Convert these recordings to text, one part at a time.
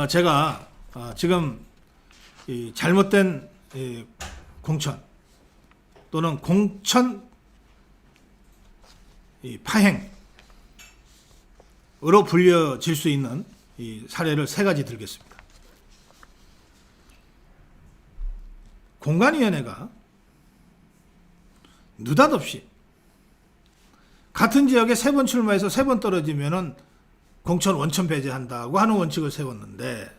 제가 지금 이 잘못된 공천 또는 공천 파행으로 불려질 수 있는 이 사례를 3가지 들겠습니다. 공관위원회가 느닷없이 같은 지역에 3번 출마해서 3번 떨어지면은 공천 원천 배제한다고 하는 원칙을 세웠는데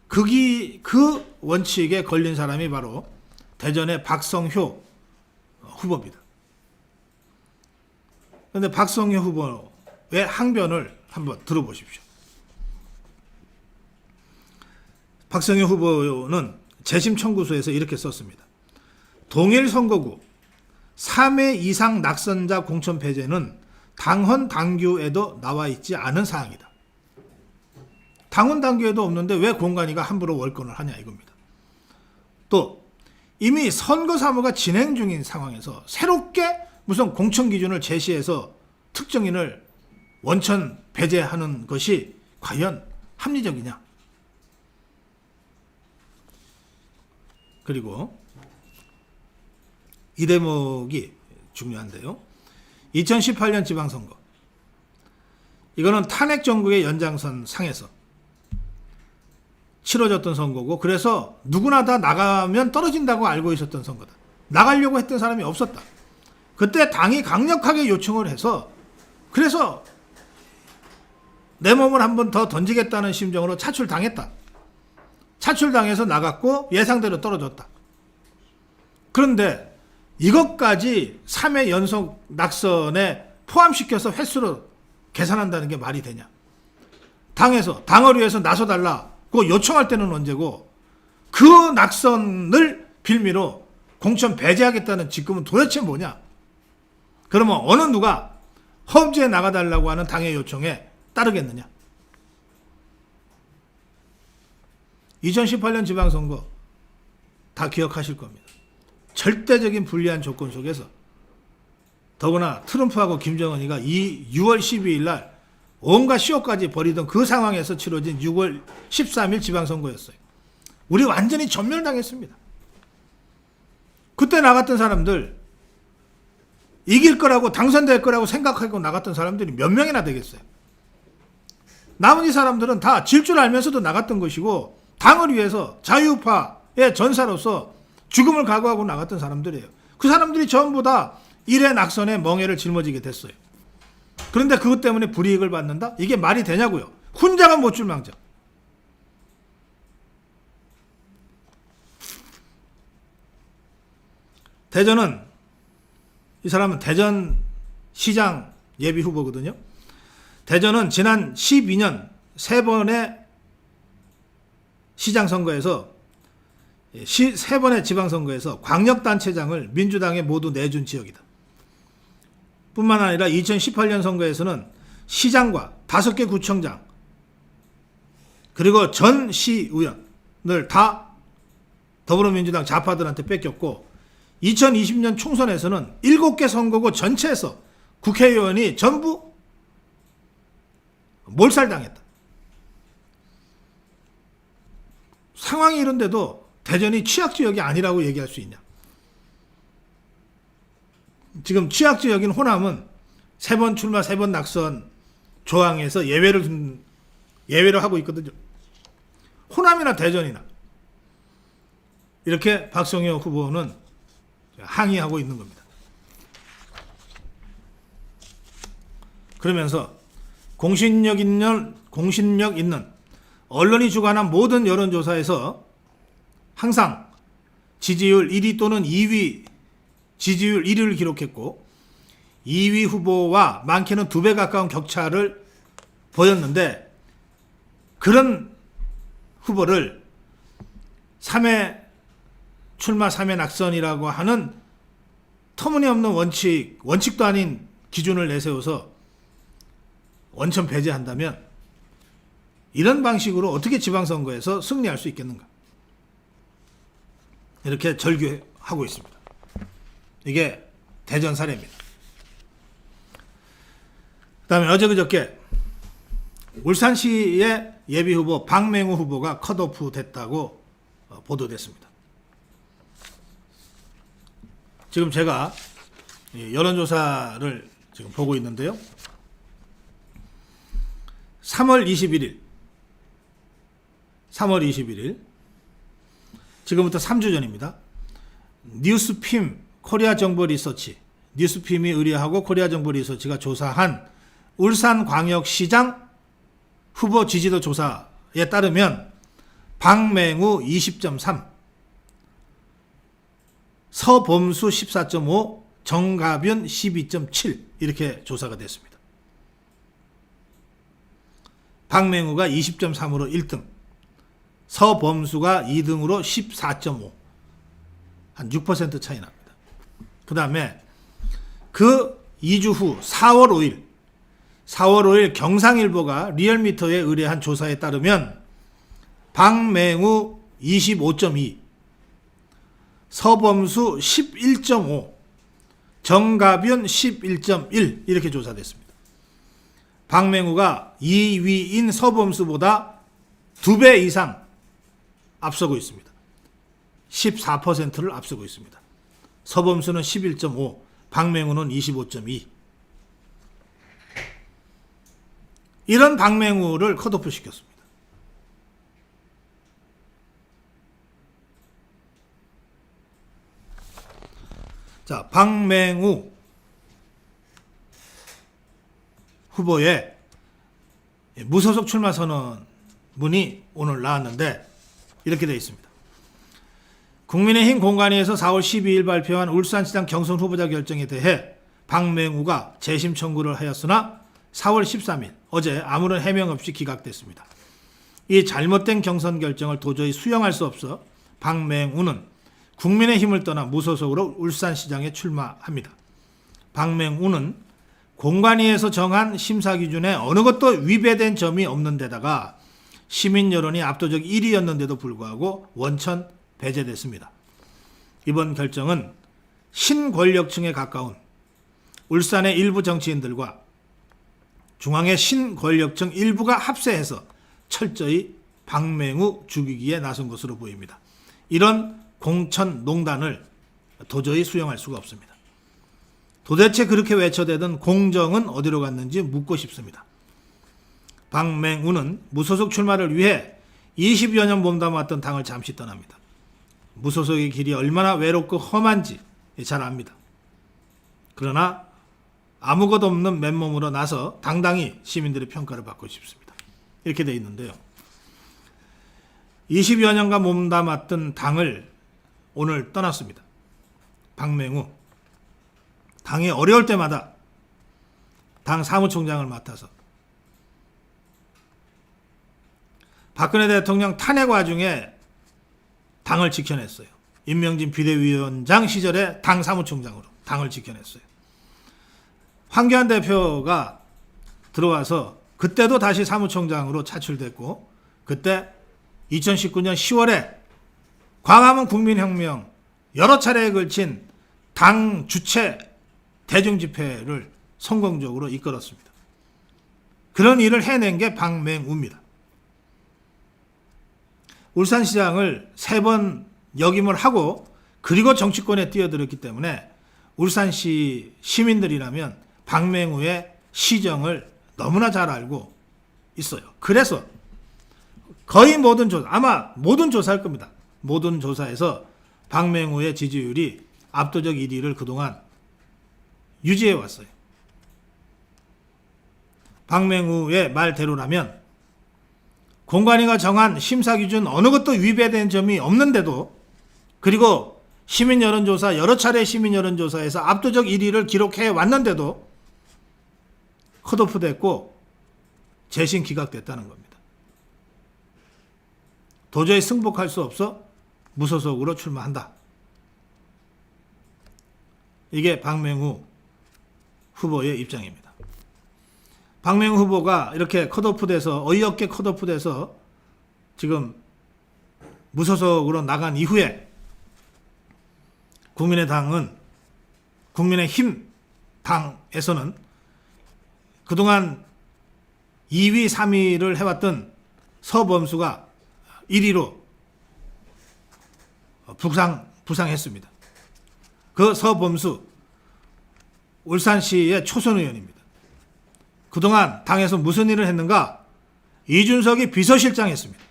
그 원칙에 걸린 사람이 바로 대전의 박성효 후보입니다. 그런데 박성효 후보의 항변을 한번 들어보십시오. 박성효 후보는 재심 청구서에서 이렇게 썼습니다. 동일 선거구 3회 이상 낙선자 공천 배제는 당헌 당규에도 나와 있지 않은 사항이다. 당헌 당규에도 없는데 왜 공관위가 함부로 월권을 하냐 이겁니다. 또 이미 선거 사무가 진행 중인 상황에서 새롭게 무슨 공천 기준을 제시해서 특정인을 원천 배제하는 것이 과연 합리적이냐. 그리고 이 대목이 중요한데요. 2018년 지방선거. 이거는 탄핵 정국의 연장선 상에서 치러졌던 선거고, 그래서 누구나 다 나가면 떨어진다고 알고 있었던 선거다. 나가려고 했던 사람이 없었다. 그때 당이 강력하게 요청을 해서, 그래서 내 몸을 한 번 더 던지겠다는 심정으로 차출당했다. 차출당해서 나갔고 예상대로 떨어졌다. 그런데 이것까지 3회 연속 낙선에 포함시켜서 횟수로 계산한다는 게 말이 되냐. 당에서 당을 위해서 나서달라고 요청할 때는 언제고 그 낙선을 빌미로 공천 배제하겠다는 직급은 도대체 뭐냐. 그러면 어느 누가 험지에 나가달라고 하는 당의 요청에 따르겠느냐. 2018년 지방선거 다 기억하실 겁니다. 절대적인 불리한 조건 속에서 더구나 트럼프하고 김정은이가 6월 12일 날 온갖 쇼까지 벌이던 그 상황에서 치러진 6월 13일 지방선거였어요. 우리 완전히 전멸당했습니다. 그때 나갔던 사람들, 이길 거라고 당선될 거라고 생각하고 나갔던 사람들이 몇 명이나 되겠어요. 나머지 사람들은 다 질 줄 알면서도 나갔던 것이고 당을 위해서 자유파의 전사로서 죽음을 각오하고 나갔던 사람들이에요. 그 사람들이 전부 다 1회 낙선에 멍해를 짊어지게 됐어요. 그런데 그것 때문에 불이익을 받는다? 이게 말이 되냐고요. 혼자가 못 줄망정. 대전은, 이 사람은 대전시장 예비 후보거든요. 대전은 지난 12년 3번의 시장 선거에서 3번의 지방선거에서 광역단체장을 민주당에 모두 내준 지역이다. 뿐만 아니라 2018년 선거에서는 시장과 5개 구청장 그리고 전 시의원을 다 더불어민주당 좌파들한테 뺏겼고 2020년 총선에서는 7개 선거구 전체에서 국회의원이 전부 몰살당했다. 상황이 이런데도 대전이 취약지역이 아니라고 얘기할 수 있냐. 지금 취약지역인 호남은 3번 출마 3번 낙선 조항에서 예외를 하고 있거든요. 호남이나 대전이나 이렇게 박성효 후보는 항의하고 있는 겁니다. 그러면서 공신력 있는 언론이 주관한 모든 여론조사에서 항상 지지율 1위 또는 2위, 지지율 1위를 기록했고 2위 후보와 많게는 2배 가까운 격차를 보였는데 그런 후보를 3회 출마 3회 낙선이라고 하는 터무니없는 원칙도 아닌 기준을 내세워서 원천 배제한다면 이런 방식으로 어떻게 지방선거에서 승리할 수 있겠는가. 이렇게 절규하고 있습니다. 이게 대전 사례입니다. 그 다음에 어제 그저께 울산시의 예비후보 박맹우 후보가 컷오프 됐다고 보도됐습니다. 지금 제가 여론조사를 지금 보고 있는데요. 3월 21일 지금부터 3주 전입니다. 뉴스핌 코리아 정보 리서치, 뉴스핌이 의뢰하고 코리아 정보 리서치가 조사한 울산광역시장 후보 지지도 조사에 따르면 박맹우 20.3, 서범수 14.5, 정가변 12.7 이렇게 조사가 됐습니다. 박맹우가 20.3으로 1등, 서범수가 2등으로 14.5, 한 6% 차이 납니다. 그 다음에 그 2주 후 4월 5일 경상일보가 리얼미터에 의뢰한 조사에 따르면 박맹우 25.2, 서범수 11.5, 정가변 11.1 이렇게 조사됐습니다. 박맹우가 2위인 서범수보다 2배 이상 앞서고 있습니다. 14%를 앞서고 있습니다. 서범수는 11.5, 박맹우는 25.2. 이런 박맹우를 컷오프 시켰습니다. 자, 박맹우 후보의 무소속 출마 선언문이 오늘 나왔는데 이렇게 되어 있습니다. 국민의힘 공관위에서 4월 12일 발표한 울산시장 경선 후보자 결정에 대해 박맹우가 재심 청구를 하였으나 4월 13일 어제 아무런 해명 없이 기각됐습니다. 이 잘못된 경선 결정을 도저히 수용할 수 없어 박맹우는 국민의힘을 떠나 무소속으로 울산시장에 출마합니다. 박맹우는 공관위에서 정한 심사 기준에 어느 것도 위배된 점이 없는 데다가 시민 여론이 압도적 1위였는데도 불구하고 원천 배제됐습니다. 이번 결정은 신권력층에 가까운 울산의 일부 정치인들과 중앙의 신권력층 일부가 합세해서 철저히 박맹우 죽이기에 나선 것으로 보입니다. 이런 공천농단을 도저히 수용할 수가 없습니다. 도대체 그렇게 외쳐대던 공정은 어디로 갔는지 묻고 싶습니다. 박맹우는 무소속 출마를 위해 20여 년 몸담았던 당을 잠시 떠납니다. 무소속의 길이 얼마나 외롭고 험한지 잘 압니다. 그러나 아무것도 없는 맨몸으로 나서 당당히 시민들의 평가를 받고 싶습니다. 이렇게 돼 있는데요. 20여 년간 몸담았던 당을 오늘 떠났습니다. 박맹우. 당이 어려울 때마다 당 사무총장을 맡아서 박근혜 대통령 탄핵 와중에 당을 지켜냈어요. 임명진 비대위원장 시절에 당 사무총장으로 당을 지켜냈어요. 황교안 대표가 들어와서 그때도 다시 사무총장으로 차출됐고 그때 2019년 10월에 광화문 국민혁명 여러 차례에 걸친 당 주최 대중집회를 성공적으로 이끌었습니다. 그런 일을 해낸 게 박맹우입니다. 울산시장을 3번 역임을 하고 그리고 정치권에 뛰어들었기 때문에 울산시 시민들이라면 박맹우의 시정을 너무나 잘 알고 있어요. 그래서 거의 모든 조사, 아마 모든 조사할 겁니다. 모든 조사에서 박맹우의 지지율이 압도적 1위를 그동안 유지해 왔어요. 박맹우의 말대로라면 공관위가 정한 심사기준 어느 것도 위배된 점이 없는데도 그리고 시민 여론조사 여러 차례 시민 여론조사에서 압도적 1위를 기록해 왔는데도 컷오프 됐고 재심 기각됐다는 겁니다. 도저히 승복할 수 없어 무소속으로 출마한다. 이게 박맹우 후보의 입장입니다. 박맹우 후보가 이렇게 컷오프돼서 어이없게 컷오프돼서 지금 무소속으로 나간 이후에 국민의힘 당에서는 그동안 2위, 3위를 해왔던 서범수가 1위로 부상했습니다. 그 서범수 울산시의 초선 의원입니다. 그동안 당에서 무슨 일을 했는가? 이준석이 비서실장 했습니다.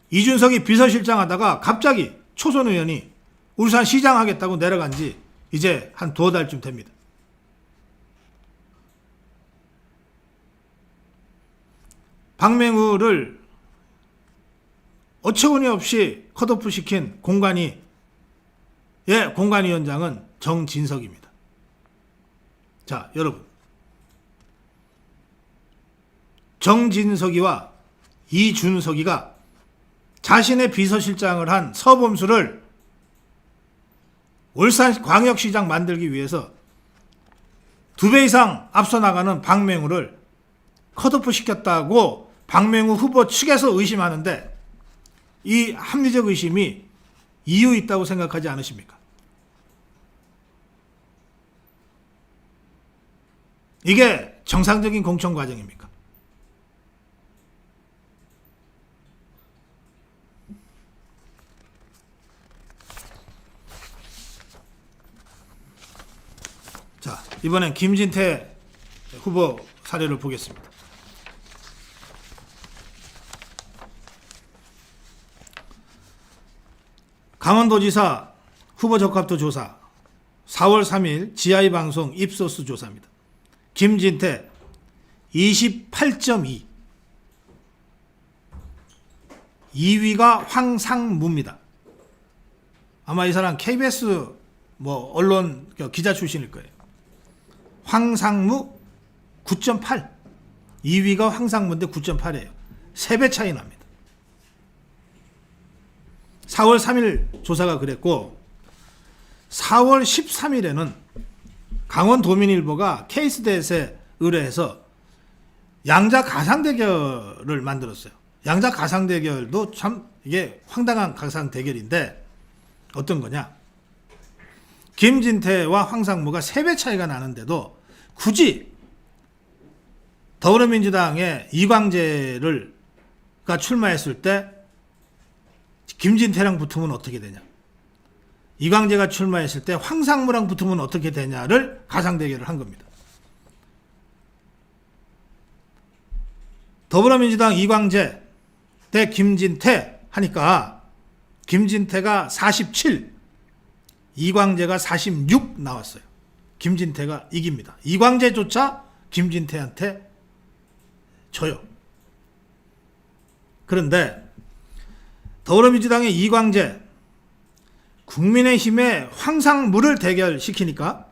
이준석이 비서실장 하다가 갑자기 초선 의원이 울산시장 하겠다고 내려간 지 이제 한 두어 달쯤 됩니다. 박맹우를 어처구니 없이 컷오프 시킨 공관위원장은 정진석입니다. 자, 여러분. 정진석이와 이준석이가 자신의 비서실장을 한 서범수를 울산광역시장 만들기 위해서 2배 이상 앞서 나가는 박맹우를 컷오프 시켰다고 박맹우 후보 측에서 의심하는데, 이 합리적 의심이 이유 있다고 생각하지 않으십니까? 이게 정상적인 공천 과정입니까? 자, 이번엔 김진태 후보 사례를 보겠습니다. 강원도지사 후보 적합도 조사 4월 3일 GI 방송 입소스 조사입니다. 김진태 28.2, 2위가 황상무입니다. 아마 이 사람 KBS 언론 기자 출신일 거예요. 황상무 9.8, 2위가 황상무인데 9.8이에요. 3배 차이 납니다. 4월 3일 조사가 그랬고, 4월 13일에는 강원도민일보가 케이스댓에 의뢰해서 양자 가상대결을 만들었어요. 양자 가상대결도 참 이게 황당한 가상대결인데 어떤 거냐? 김진태와 황상무가 3배 차이가 나는데도 굳이 더불어민주당의 이광재가 출마했을 때 김진태랑 붙으면 어떻게 되냐, 이광재가 출마했을 때 황상무랑 붙으면 어떻게 되냐를 가상대결을 한 겁니다. 더불어민주당 이광재 대 김진태 하니까 김진태가 47, 이광재가 46 나왔어요. 김진태가 이깁니다. 이광재조차 김진태한테 져요. 그런데 더불어민주당의 이광재, 국민의힘의 황상무를 대결시키니까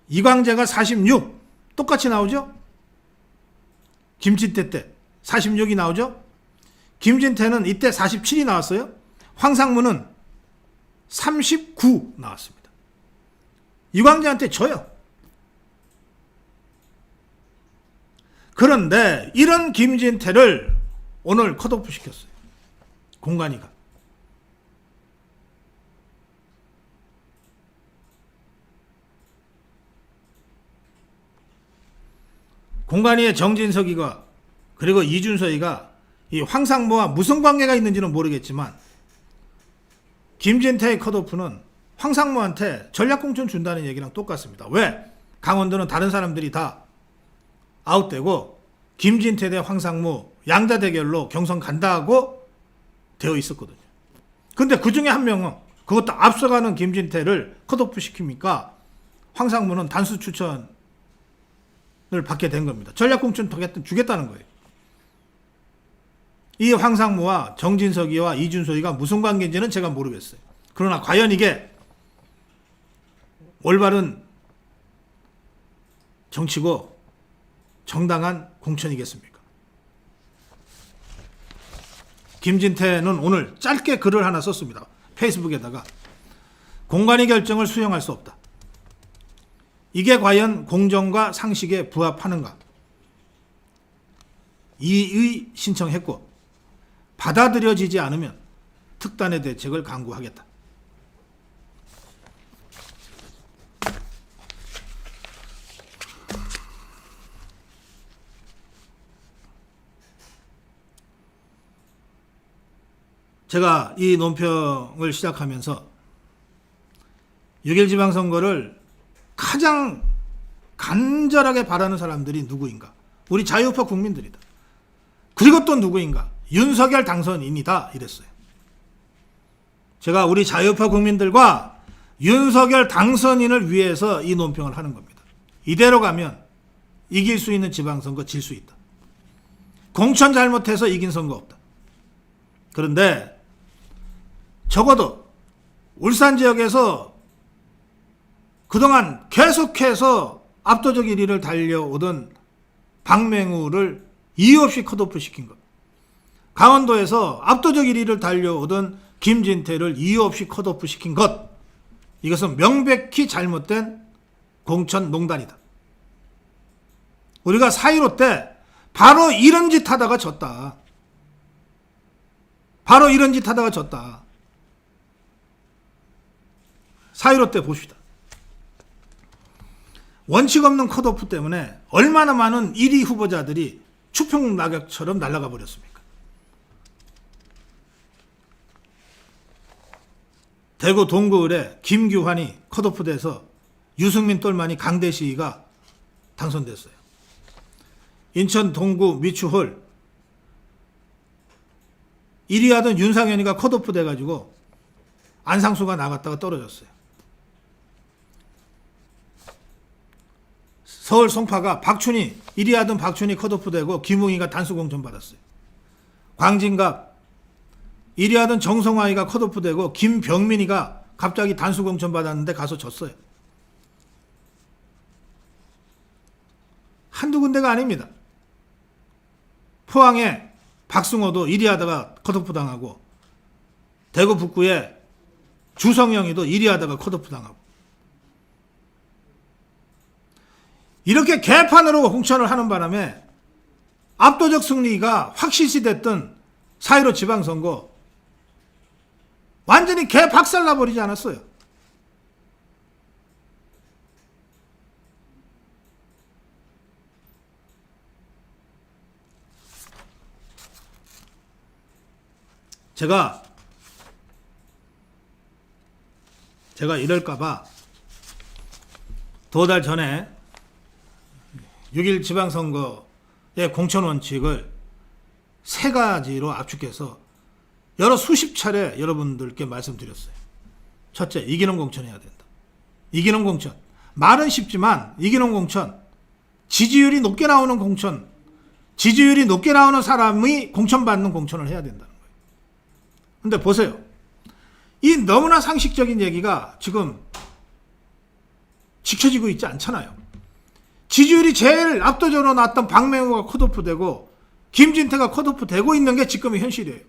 이광재가 46 똑같이 나오죠. 김진태 때 46이 나오죠. 김진태는 이때 47이 나왔어요. 황상무는 39 나왔습니다. 이광재한테 져요. 그런데 이런 김진태를 오늘 컷오프 시켰어요. 공관위가. 공관위의 정진석이가 그리고 이준석이가 이 황상무와 무슨 관계가 있는지는 모르겠지만 김진태의 컷오프는 황상무한테 전략공천 준다는 얘기랑 똑같습니다. 왜? 강원도는 다른 사람들이 다 아웃되고 김진태 대 황상무 양자 대결로 경선 간다고 되어 있었거든요. 근데 그 중에 한 명은 그것도 앞서가는 김진태를 컷오프 시킵니까? 황상무는 단수 추천을 받게 된 겁니다. 전략공천 주겠다는 거예요. 이 황상무와 정진석이와 이준석이가 무슨 관계인지는 제가 모르겠어요. 그러나 과연 이게 올바른 정치고 정당한 공천이겠습니까? 김진태는 오늘 짧게 글을 하나 썼습니다. 페이스북에다가 공관위 결정을 수용할 수 없다. 이게 과연 공정과 상식에 부합하는가? 이의 신청했고 받아들여지지 않으면 특단의 대책을 강구하겠다. 제가 이 논평을 시작하면서 6.1 지방선거를 가장 간절하게 바라는 사람들이 누구인가? 우리 자유우파 국민들이다. 그리고 또 누구인가? 윤석열 당선인이다. 이랬어요. 제가 우리 자유우파 국민들과 윤석열 당선인을 위해서 이 논평을 하는 겁니다. 이대로 가면 이길 수 있는 지방선거 질 수 있다. 공천 잘못해서 이긴 선거 없다. 그런데 적어도 울산 지역에서 그동안 계속해서 압도적 1위를 달려오던 박맹우를 이유 없이 컷오프 시킨 것. 강원도에서 압도적 1위를 달려오던 김진태를 이유 없이 컷오프 시킨 것. 이것은 명백히 잘못된 공천 농단이다. 우리가 4.15 때 바로 이런 짓 하다가 졌다. 바로 이런 짓 하다가 졌다. 4.15 때 봅시다. 원칙 없는 컷오프 때문에 얼마나 많은 1위 후보자들이 추풍낙엽처럼 날아가 버렸습니까? 대구 동구을에 김규환이 컷오프돼서 유승민 똘만이 강대시가 당선됐어요. 인천 동구 미추홀 1위 하던 윤상현이가 컷오프 돼가지고 안상수가 나갔다가 떨어졌어요. 서울 송파가 1위 하던 박춘희 컷오프 되고 김웅이가 단수 공천 받았어요. 광진갑 1위 하던 정성화이가 컷오프 되고 김병민이가 갑자기 단수 공천 받았는데 가서 졌어요. 한두 군데가 아닙니다. 포항에 박승호도 1위 하다가 컷오프 당하고 대구 북구에 주성영이도 1위 하다가 컷오프 당하고 이렇게 개판으로 공천을 하는 바람에 압도적 승리가 확실시됐던 4.15 지방선거 완전히 개박살나버리지 않았어요. 제가 이럴까봐 2달 전에 6.1 지방선거의 공천원칙을 3가지로 압축해서 여러 수십 차례 여러분들께 말씀드렸어요. 첫째, 이기는 공천해야 된다. 이기는 공천. 말은 쉽지만 이기는 공천. 지지율이 높게 나오는 공천. 지지율이 높게 나오는 사람이 공천받는 공천을 해야 된다는 거예요. 근데 보세요. 이 너무나 상식적인 얘기가 지금 지켜지고 있지 않잖아요. 지지율이 제일 압도적으로 나왔던 박맹우가 컷오프 되고 김진태가 컷오프 되고 있는 게 지금의 현실이에요.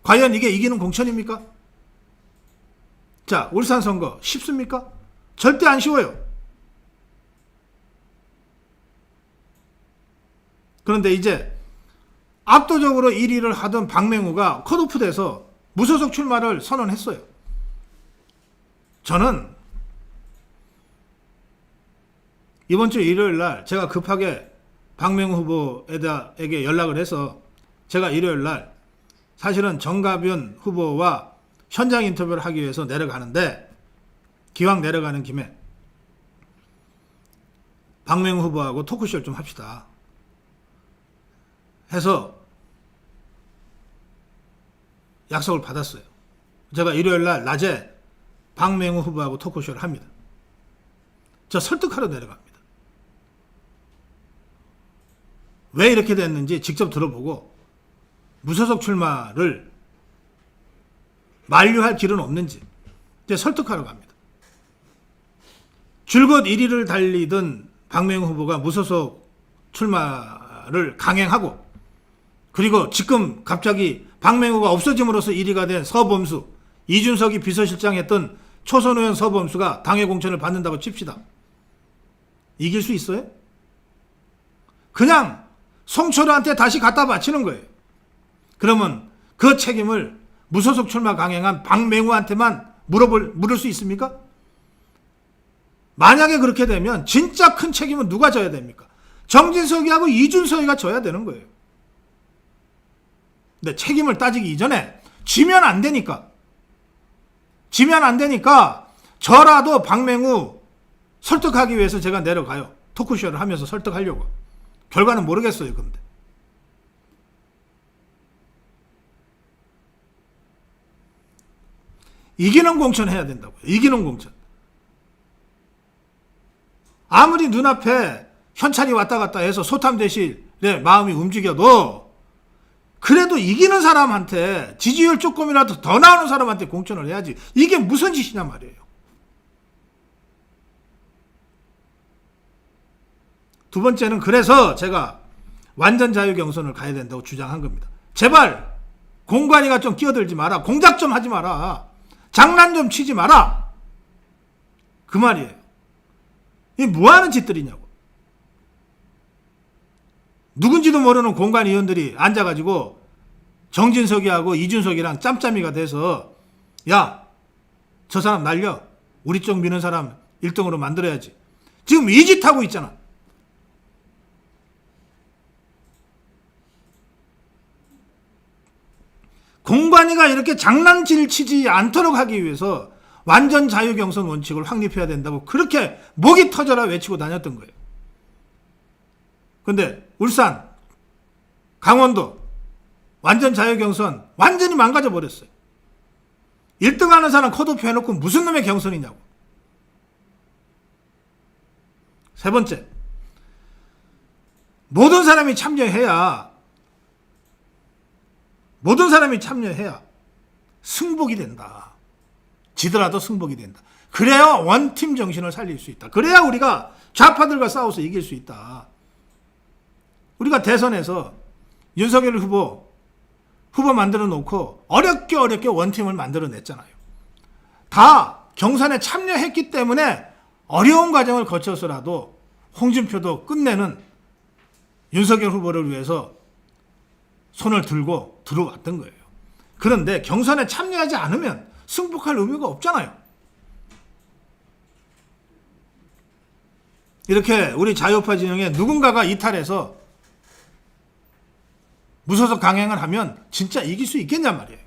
과연 이게 이기는 공천입니까? 자, 울산 선거 쉽습니까? 절대 안 쉬워요. 그런데 이제 압도적으로 1위를 하던 박맹우가 컷오프 돼서 무소속 출마를 선언했어요. 저는 이번 주 일요일 날 제가 급하게 박맹우 후보에게 연락을 해서 제가 일요일 날 사실은 정가변 후보와 현장 인터뷰를 하기 위해서 내려가는데 기왕 내려가는 김에 박맹우 후보하고 토크쇼를 좀 합시다 해서 약속을 받았어요. 제가 일요일 날 낮에 박맹우 후보하고 토크쇼를 합니다. 저 설득하러 내려갑니다. 왜 이렇게 됐는지 직접 들어보고 무소속 출마를 만류할 길은 없는지 이제 설득하러 갑니다. 줄곧 1위를 달리던 박맹우 후보가 무소속 출마를 강행하고 그리고 지금 갑자기 박맹우가 없어짐으로써 1위가 된 서범수, 이준석이 비서실장 했던 초선 의원 서범수가 당의 공천을 받는다고 칩시다. 이길 수 있어요? 그냥 송철호한테 다시 갖다 바치는 거예요. 그러면 그 책임을 무소속 출마 강행한 박맹우한테만 물을 수 있습니까? 만약에 그렇게 되면 진짜 큰 책임은 누가 져야 됩니까? 정진석이하고 이준석이가 져야 되는 거예요. 근데 책임을 따지기 이전에 지면 안 되니까. 지면 안 되니까 저라도 박맹우 설득하기 위해서 제가 내려가요. 토크쇼를 하면서 설득하려고. 결과는 모르겠어요, 근데. 이기는 공천 해야 된다고요. 이기는 공천. 아무리 눈앞에 현찰이 왔다 갔다 해서 소탐대실에 마음이 움직여도 그래도 이기는 사람한테 지지율 조금이라도 더 나오는 사람한테 공천을 해야지. 이게 무슨 짓이냐 말이에요. 두 번째는 그래서 제가 완전 자유 경선을 가야 된다고 주장한 겁니다. 제발 공관위가 좀 끼어들지 마라. 공작 좀 하지 마라. 장난 좀 치지 마라. 그 말이에요. 이게 뭐하는 짓들이냐고. 누군지도 모르는 공관위원들이 앉아가지고 정진석이하고 이준석이랑 짬짬이가 돼서 야, 저 사람 날려. 우리 쪽 미는 사람 1등으로 만들어야지. 지금 이 짓 하고 있잖아. 공관위가 이렇게 장난질 치지 않도록 하기 위해서 완전 자유경선 원칙을 확립해야 된다고 그렇게 목이 터져라 외치고 다녔던 거예요. 근데 울산, 강원도 완전 자유경선 완전히 망가져 버렸어요. 1등 하는 사람 컷오프 해놓고 무슨 놈의 경선이냐고. 세 번째, 모든 사람이 참여해야 승복이 된다. 지더라도 승복이 된다. 그래야 원팀 정신을 살릴 수 있다. 그래야 우리가 좌파들과 싸워서 이길 수 있다. 우리가 대선에서 윤석열 후보 만들어 놓고 어렵게 원팀을 만들어 냈잖아요. 다 경선에 참여했기 때문에 어려운 과정을 거쳐서라도 홍준표도 끝내는 윤석열 후보를 위해서 손을 들고 들어왔던 거예요. 그런데 경선에 참여하지 않으면 승복할 의미가 없잖아요. 이렇게 우리 자유파 진영에 누군가가 이탈해서 무소속 강행을 하면 진짜 이길 수 있겠냔 말이에요.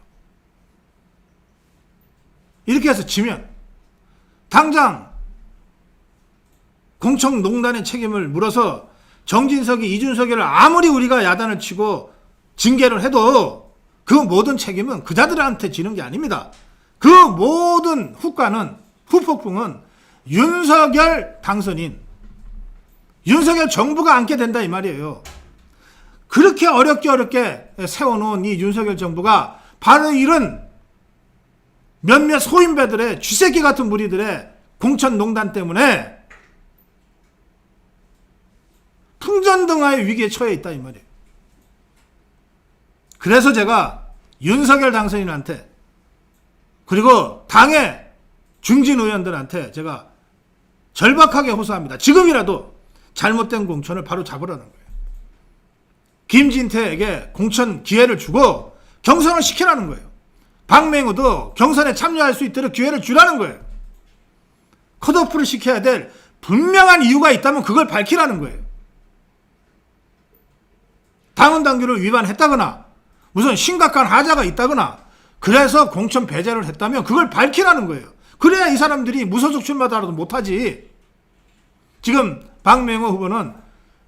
이렇게 해서 지면 당장 공청농단의 책임을 물어서 정진석이 이준석이를 아무리 우리가 야단을 치고 징계를 해도 그 모든 책임은 그자들한테 지는 게 아닙니다. 그 모든 후폭풍은 윤석열 당선인, 윤석열 정부가 안게 된다 이 말이에요. 그렇게 어렵게 세워놓은 이 윤석열 정부가 바로 이런 몇몇 소인배들의 쥐새끼 같은 무리들의 공천농단 때문에 풍전등화의 위기에 처해 있다 이 말이에요. 그래서 제가 윤석열 당선인한테 그리고 당의 중진 의원들한테 제가 절박하게 호소합니다. 지금이라도 잘못된 공천을 바로 잡으라는 거예요. 김진태에게 공천 기회를 주고 경선을 시키라는 거예요. 박맹우도 경선에 참여할 수 있도록 기회를 주라는 거예요. 컷오프를 시켜야 될 분명한 이유가 있다면 그걸 밝히라는 거예요. 당헌 당규를 위반했다거나 무슨 심각한 하자가 있다거나 그래서 공천 배제를 했다면 그걸 밝히라는 거예요. 그래야 이 사람들이 무소속 출마더라도 못하지. 지금 박맹우 후보는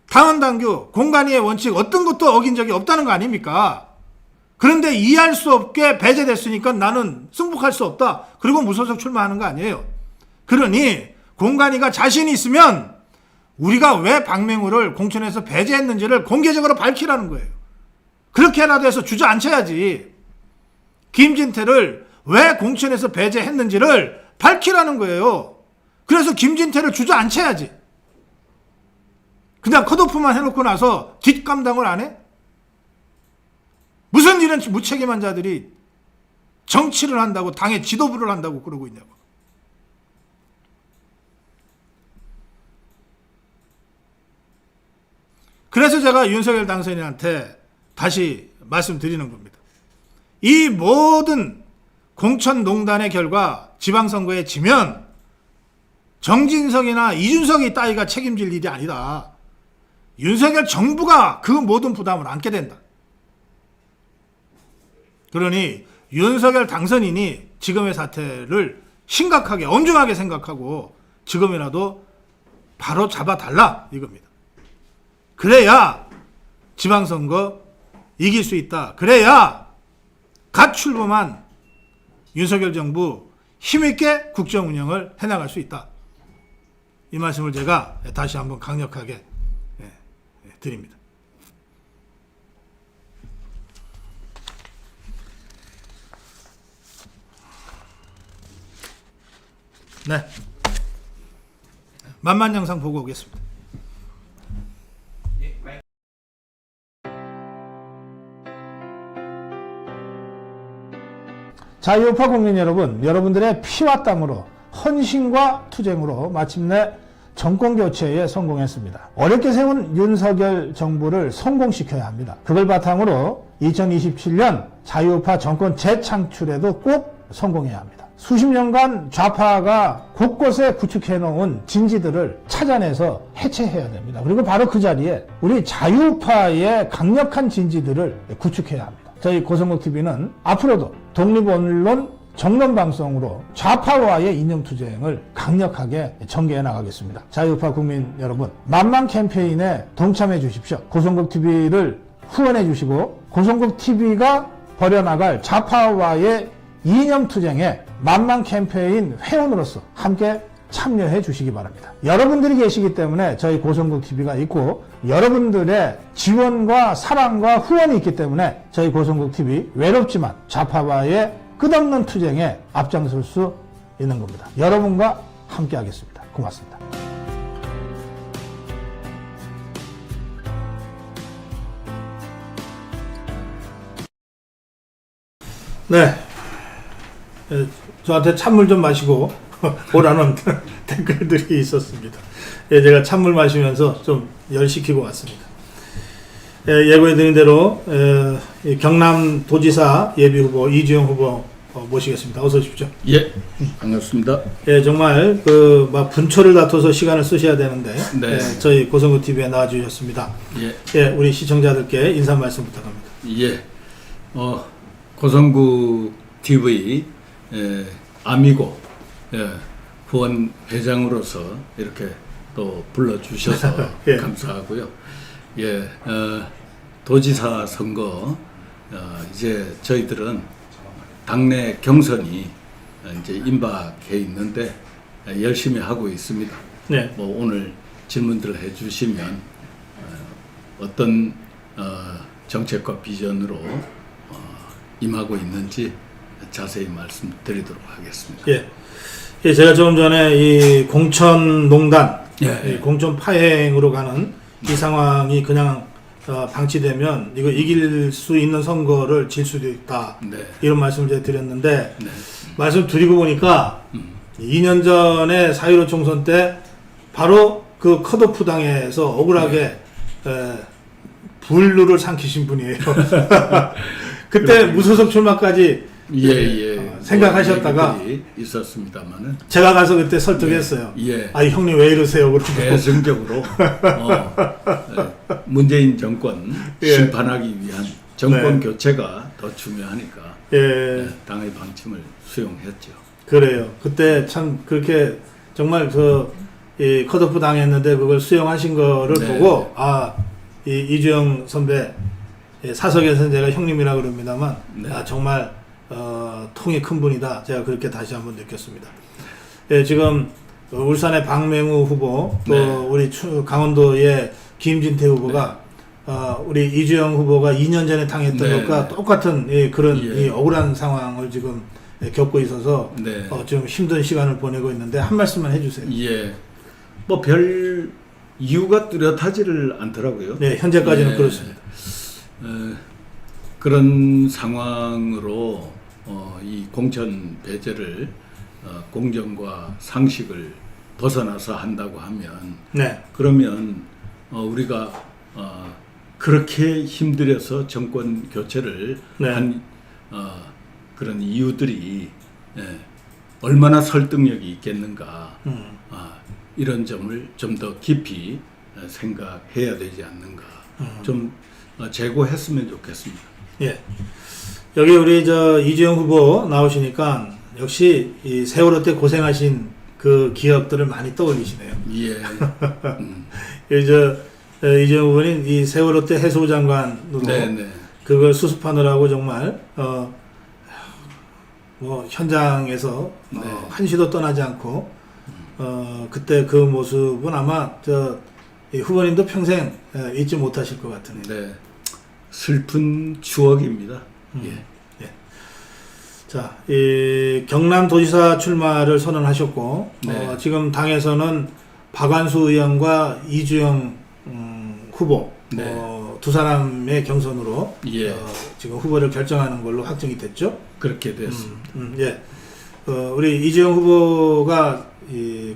당헌 당규, 공관위의 원칙 어떤 것도 어긴 적이 없다는 거 아닙니까? 그런데 이해할 수 없게 배제됐으니까 나는 승복할 수 없다. 그리고 무소속 출마하는 거 아니에요. 그러니 공관위가 자신이 있으면 우리가 왜 박맹우를 공천에서 배제했는지를 공개적으로 밝히라는 거예요. 그렇게라도 해서 주저앉혀야지. 김진태를 왜 공천에서 배제했는지를 밝히라는 거예요. 그래서 김진태를 주저앉혀야지. 그냥 컷오프만 해놓고 나서 뒷감당을 안 해? 무슨 이런 무책임한 자들이 정치를 한다고 당의 지도부를 한다고 그러고 있냐고. 그래서 제가 윤석열 당선인한테 다시 말씀드리는 겁니다. 이 모든 공천농단의 결과 지방선거에 지면 정진석이나 이준석이 따위가 책임질 일이 아니다. 윤석열 정부가 그 모든 부담을 안게 된다. 그러니 윤석열 당선인이 지금의 사태를 심각하게 엄중하게 생각하고 지금이라도 바로 잡아달라 이겁니다. 그래야 지방선거 이길 수 있다. 그래야 갓 출범한 윤석열 정부 힘있게 국정 운영을 해나갈 수 있다. 이 말씀을 제가 다시 한번 강력하게 드립니다. 네. 만만 영상 보고 오겠습니다. 자유우파 국민 여러분, 여러분들의 피와 땀으로 헌신과 투쟁으로 마침내 정권 교체에 성공했습니다. 어렵게 세운 윤석열 정부를 성공시켜야 합니다. 그걸 바탕으로 2027년 자유우파 정권 재창출에도 꼭 성공해야 합니다. 수십 년간 좌파가 곳곳에 구축해놓은 진지들을 찾아내서 해체해야 됩니다. 그리고 바로 그 자리에 우리 자유우파의 강력한 진지들을 구축해야 합니다. 저희 고성국TV는 앞으로도 독립언론 정론방송으로 좌파와의 이념투쟁을 강력하게 전개해 나가겠습니다. 자유우파 국민 여러분, 만만 캠페인에 동참해 주십시오. 고성국TV를 후원해 주시고 고성국TV가 벌여나갈 좌파와의 이념투쟁에 만만 캠페인 회원으로서 함께 참여해 주시기 바랍니다. 여러분들이 계시기 때문에 저희 고성국TV가 있고 여러분들의 지원과 사랑과 후원이 있기 때문에 저희 고성국TV 외롭지만 좌파와의 끝없는 투쟁에 앞장설 수 있는 겁니다. 여러분과 함께 하겠습니다. 고맙습니다. 네. 저한테 찬물 좀 마시고 오라는 댓글들이 있었습니다. 제가 찬물 마시면서 좀 열시키고 왔습니다. 예고해드린 대로 경남도지사 예비후보 이주영 후보 모시겠습니다. 어서 오십시오. 예, 반갑습니다. 정말 막 분초를 다퉈서 시간을 쓰셔야 되는데 네. 저희 고성국TV에 나와주셨습니다. 우리 시청자들께 인사 말씀 부탁합니다. 예, 고성국TV 아미고 후원 회장으로서 이렇게 또 불러주셔서 예. 감사하고요. 예, 도지사 선거 이제 저희들은 당내 경선이 이제 임박해 있는데 열심히 하고 있습니다. 네. 뭐 오늘 질문들을 해주시면 어떤 정책과 비전으로 임하고 있는지 자세히 말씀드리도록 하겠습니다. 예, 제가 조금 전에 이 공천농단, 예. 공천 파행으로 가는 이 상황이 그냥 방치되면 이거 이길 수 있는 선거를 질 수도 있다. 네. 이런 말씀을 제가 드렸는데 네. 말씀 드리고 보니까 2년 전에 4.15 총선 때 바로 그 컷오프 당에서 억울하게 불루를 삼키신 분이에요. 그때 무소속 출마까지 생각하셨다가 있었습니다만은 제가 가서 그때 설득했어요. 예. 아 형님 왜 이러세요? 그러고 대승적으로 문재인 정권 심판하기 위한 정권 교체가 더 중요하니까 당의 방침을 수용했죠. 그래요. 그때 참 그렇게 정말 이 컷오프 당했는데 그걸 수용하신 거를 보고 이주영 선배 사석에서는 제가 형님이라 그럽니다만 정말 통이 큰 분이다. 제가 그렇게 다시 한번 느꼈습니다. 지금 울산의 박맹우 후보 또 우리 강원도의 김진태 후보가 우리 이주영 후보가 2년 전에 당했던 것과 똑같은 그런 이 억울한 상황을 지금 겪고 있어서 좀 힘든 시간을 보내고 있는데 한 말씀만 해주세요. 예, 뭐 별 이유가 뚜렷하지를 않더라고요. 네, 현재까지는 그렇습니다. 그런 상황으로 이 공천 배제를 공정과 상식을 벗어나서 한다고 하면 그러면 우리가 그렇게 힘들여서 정권 교체를 한 그런 이유들이 얼마나 설득력이 있겠는가 이런 점을 좀 더 깊이 생각해야 되지 않는가 좀 재고했으면 좋겠습니다. 여기 우리 이재용 후보 나오시니까 역시 이 세월호 때 고생하신 그 기억들을 많이 떠올리시네요. 예. 이재용 후보는 이 세월호 때 해수부 장관으로 네네. 그걸 수습하느라고 정말 뭐 현장에서 네. 한시도 떠나지 않고 그때 그 모습은 아마 이 후보님도 평생 잊지 못하실 것 같으네요. 네. 슬픈 추억입니다. 예. 자, 이 경남도지사 출마를 선언하셨고 네. 지금 당에서는 박완수 의원과 이주영 후보 네. 두 사람의 경선으로 예. 지금 후보를 결정하는 걸로 확정이 됐죠. 그렇게 됐습니다. 예. 우리 이주영 후보가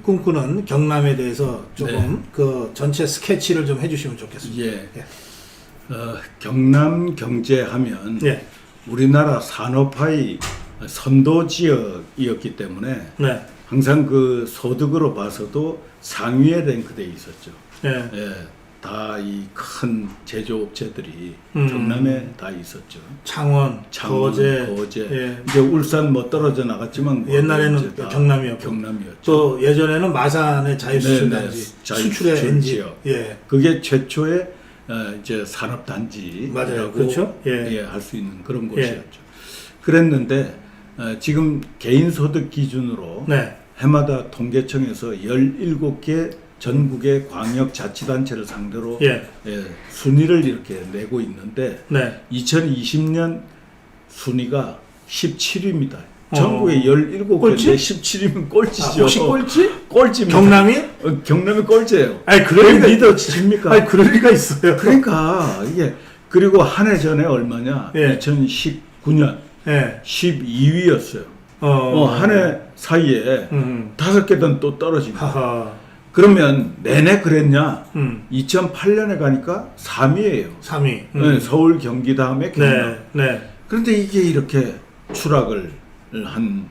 꿈꾸는 경남에 대해서 조금 네. 그 전체 스케치를 좀 해주시면 좋겠습니다. 예. 경남 경제하면 예. 우리나라 산업화의 선도 지역이었기 때문에 네. 항상 그 소득으로 봐서도 상위에 랭크되어 있었죠. 예. 예. 다 이 큰 제조업체들이 음. 경남에 다 있었죠. 창원, 거제, 예. 이제 울산 뭐 떨어져 나갔지만 뭐 옛날에는 이제 다 경남이었고. 경남이었죠. 또 예전에는 마산의 자유수출단지, 네, 수출의 자유수출 엔진. 지역. 예. 그게 최초의 이제 산업단지라고 맞아요. 그렇죠. 예. 할 수 있는 그런 곳이었죠. 그랬는데 지금 개인소득 기준으로 네. 해마다 통계청에서 17개 전국의 광역자치단체를 상대로 예. 순위를 이렇게 내고 있는데 네. 2020년 순위가 17위입니다. 전국에 17개인데 꼴찌? 17위면 꼴찌죠. 혹시 꼴찌? 꼴찌입니다. 경남이? 경남이 꼴찌예요. 아니, 그럴 리가 리더 집니까? 아니, 그럴 리가 있어요. 그러니까 이게 그리고 한 해 전에 얼마냐? 예. 2019년 예. 12위였어요. 한 해 사이에 5개든 또 떨어집니다. 하하. 그러면 내내 그랬냐? 음. 2008년에 가니까 3위예요. 3위. 네, 서울, 경기 다음에 경남. 네. 네. 그런데 이게 이렇게 추락을 한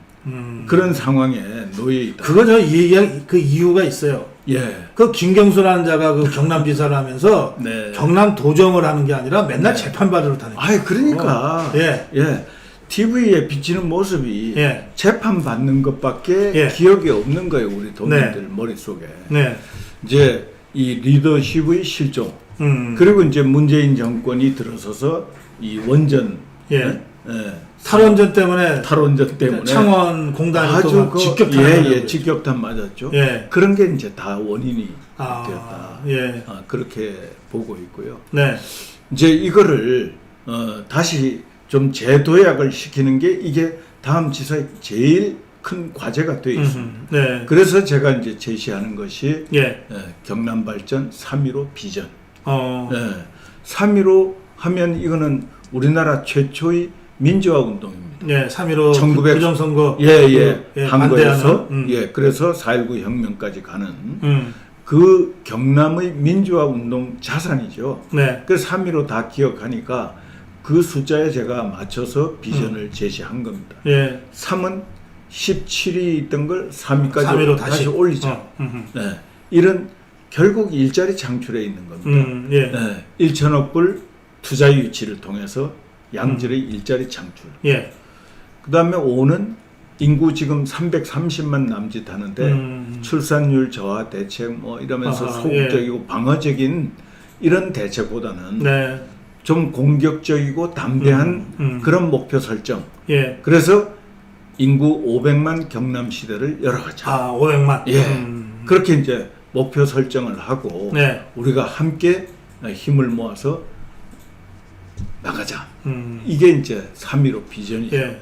그런 상황에 놓여 있다. 그거 저 얘기한 그 이유가 있어요. 예. 그 김경수라는 자가 그 경남지사를 하면서 네. 경남 도정을 하는 게 아니라 맨날 네. 재판받으러 다니고. 아이 그러니까 예. TV에 비치는 모습이 예. 재판 받는 것밖에 예. 기억이 없는 거예요, 우리 도민들 네. 머릿속에. 네. 이제 이 리더십의 실종. 그리고 이제 문재인 정권이 들어서서 이 원전 예. 탈원전 때문에 탈원전 때문에 창원 공단이 아주 또 직격탄 직격탄 맞았죠. 예. 그런 게 이제 다 원인이 아, 되었다. 예. 그렇게 보고 있고요. 네. 이제 이거를 다시 좀 재도약을 시키는 게 이게 다음 지사의 제일 큰 과제가 되어 있습니다. 네. 그래서 제가 이제 제시하는 것이 예. 경남 발전 3.15 비전. 3.15 하면 이거는 우리나라 최초의 민주화 운동입니다. 예. 3.15 1900 부정선거 한 거에서 반대하는. 그래서 4.19 혁명까지 가는 그 경남의 민주화 운동 자산이죠. 네. 그 3.15 다 기억하니까 그 숫자에 제가 맞춰서 비전을 제시한 겁니다. 예. 3은 17위 있던 걸 3위까지 3위로 다시 올리자. 네. 이런 결국 일자리 창출에 있는 겁니다. 예. 1천억 불 투자 유치를 통해서 양질의 일자리 창출. 예. 그 다음에 5는 인구 지금 330만 남짓 하는데 출산율 저하 대책 뭐 이러면서 소극적이고 방어적인 이런 대책보다는 네. 좀 공격적이고 담대한 그런 목표 설정. 예. 그래서 인구 500만 경남 시대를 열어가자. 500만. 예. 그렇게 이제 목표 설정을 하고 네. 우리가 함께 힘을 모아서 나가자. 이게 이제 3.15 비전이죠. 예.